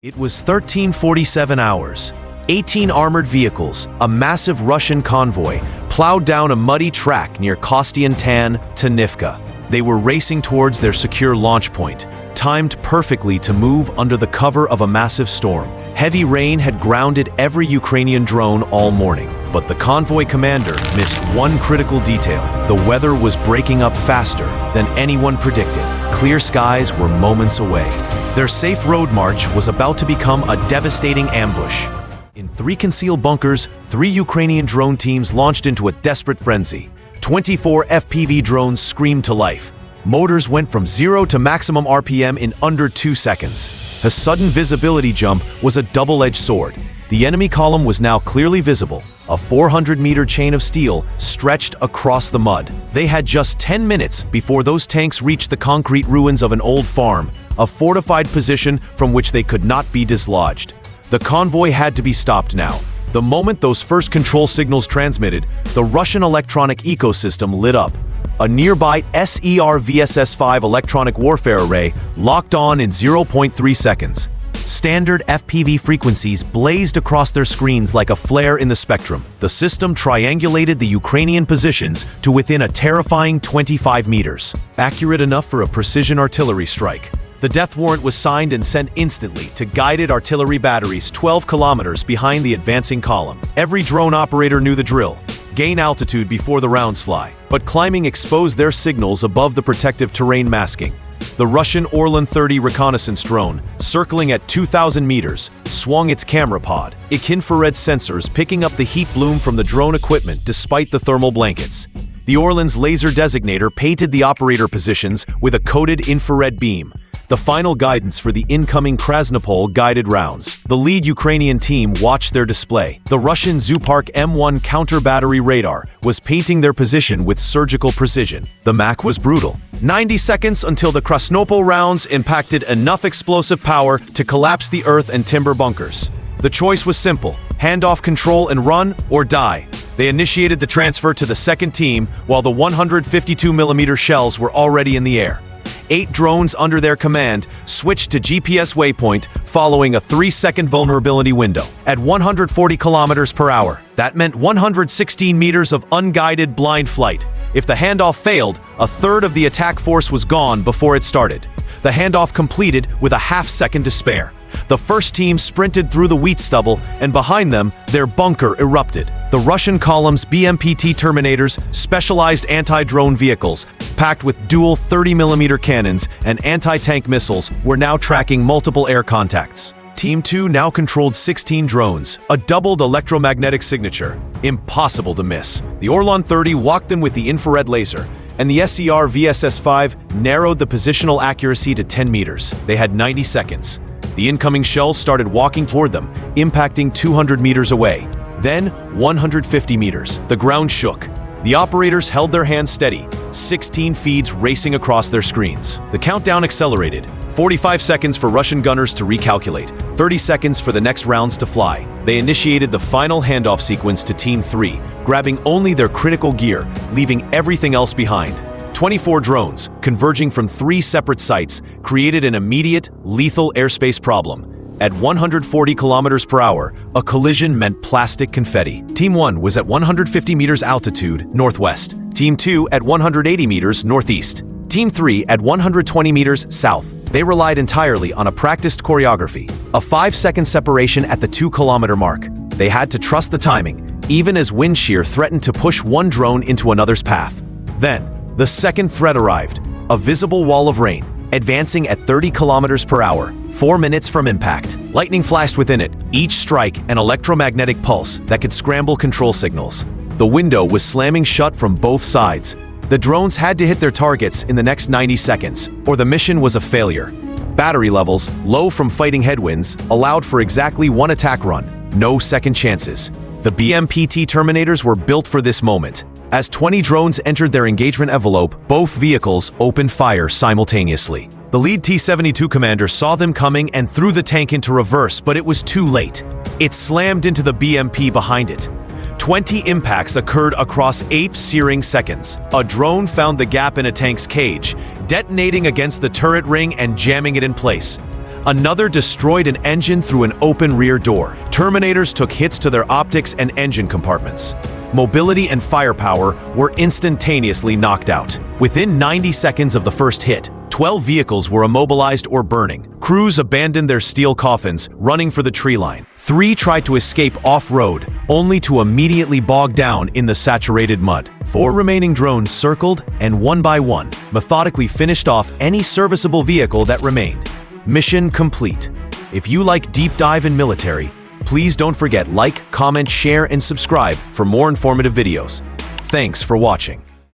It was 1347 hours. 18 armored vehicles, a massive Russian convoy, plowed down a muddy track near Kostiantyn to Nivka. They were racing towards their secure launch point, timed perfectly to move under the cover of a massive storm. Heavy rain had grounded every Ukrainian drone all morning, but the convoy commander missed one critical detail. The weather was breaking up faster than anyone predicted. Clear skies were moments away. Their safe road march was about to become a devastating ambush. In 3 concealed bunkers, 3 Ukrainian drone teams launched into a desperate frenzy. 24 FPV drones screamed to life. Motors went from 0 to maximum RPM in under 2 seconds. A sudden visibility jump was a double-edged sword. The enemy column was now clearly visible. A 400-meter chain of steel stretched across the mud. They had just 10 minutes before those tanks reached the concrete ruins of an old farm, a fortified position from which they could not be dislodged. The convoy had to be stopped now. The moment those first control signals transmitted, the Russian electronic ecosystem lit up. A nearby SER-VSS-5 electronic warfare array locked on in 0.3 seconds. Standard FPV frequencies blazed across their screens like a flare in the spectrum. The system triangulated the Ukrainian positions to within a terrifying 25 meters. Accurate enough for a precision artillery strike. The death warrant was signed and sent instantly to guided artillery batteries 12 kilometers behind the advancing column. Every drone operator knew the drill. Gain altitude before the rounds fly. But climbing exposed their signals above the protective terrain masking. The Russian Orlan 30 reconnaissance drone, circling at 2,000 meters, swung its camera pod, its infrared sensors picking up the heat bloom from the drone equipment despite the thermal blankets. The Orlan's laser designator painted the operator positions with a coated infrared beam. The final guidance for the incoming Krasnopol guided rounds. The lead Ukrainian team watched their display. The Russian Zupark M1 counter-battery radar was painting their position with surgical precision. The MAC was brutal. 90 seconds until the Krasnopol rounds impacted enough explosive power to collapse the earth and timber bunkers. The choice was simple: hand off control and run, or die. They initiated the transfer to the second team while the 152mm shells were already in the air. 8 drones under their command switched to GPS waypoint following a 3-second vulnerability window. At 140 kilometers per hour, that meant 116 meters of unguided blind flight. If the handoff failed, a third of the attack force was gone before it started. The handoff completed with a half-second to spare. The first team sprinted through the wheat stubble, and behind them, their bunker erupted. The Russian column's BMPT Terminators, specialized anti-drone vehicles, packed with dual 30mm cannons and anti-tank missiles, were now tracking multiple air contacts. Team 2 now controlled 16 drones, a doubled electromagnetic signature. Impossible to miss. The Orlan 30 walked them with the infrared laser, and the SER-VSS-5 narrowed the positional accuracy to 10 meters. They had 90 seconds. The incoming shells started walking toward them, impacting 200 meters away. Then, 150 meters. The ground shook. The operators held their hands steady, 16 feeds racing across their screens. The countdown accelerated. 45 seconds for Russian gunners to recalculate, 30 seconds for the next rounds to fly. They initiated the final handoff sequence to Team 3, grabbing only their critical gear, leaving everything else behind. 24 drones, converging from 3 separate sites, created an immediate, lethal airspace problem. At 140 kilometers per hour, a collision meant plastic confetti. Team 1 was at 150 meters altitude, northwest. Team 2 at 180 meters, northeast. Team 3 at 120 meters, south. They relied entirely on a practiced choreography. A 5-second separation at the 2-kilometer mark. They had to trust the timing, even as wind shear threatened to push one drone into another's path. Then, the second threat arrived, a visible wall of rain, advancing at 30 kilometers per hour, 4 minutes from impact. Lightning flashed within it, each strike an electromagnetic pulse that could scramble control signals. The window was slamming shut from both sides. The drones had to hit their targets in the next 90 seconds, or the mission was a failure. Battery levels, low from fighting headwinds, allowed for exactly 1 attack run. No second chances. The BMPT Terminators were built for this moment. As 20 drones entered their engagement envelope, both vehicles opened fire simultaneously. The lead T-72 commander saw them coming and threw the tank into reverse, but it was too late. It slammed into the BMP behind it. 20 impacts occurred across 8 searing seconds. A drone found the gap in a tank's cage, detonating against the turret ring and jamming it in place. Another destroyed an engine through an open rear door. Terminators took hits to their optics and engine compartments. Mobility and firepower were instantaneously knocked out. Within 90 seconds of the first hit, 12 vehicles were immobilized or burning. Crews abandoned their steel coffins, running for the tree line. 3 tried to escape off-road, only to immediately bog down in the saturated mud. 4 remaining drones circled and one by one, methodically finished off any serviceable vehicle that remained. Mission complete. If you like deep dive in military, please don't forget like, comment, share, and subscribe for more informative videos. Thanks for watching.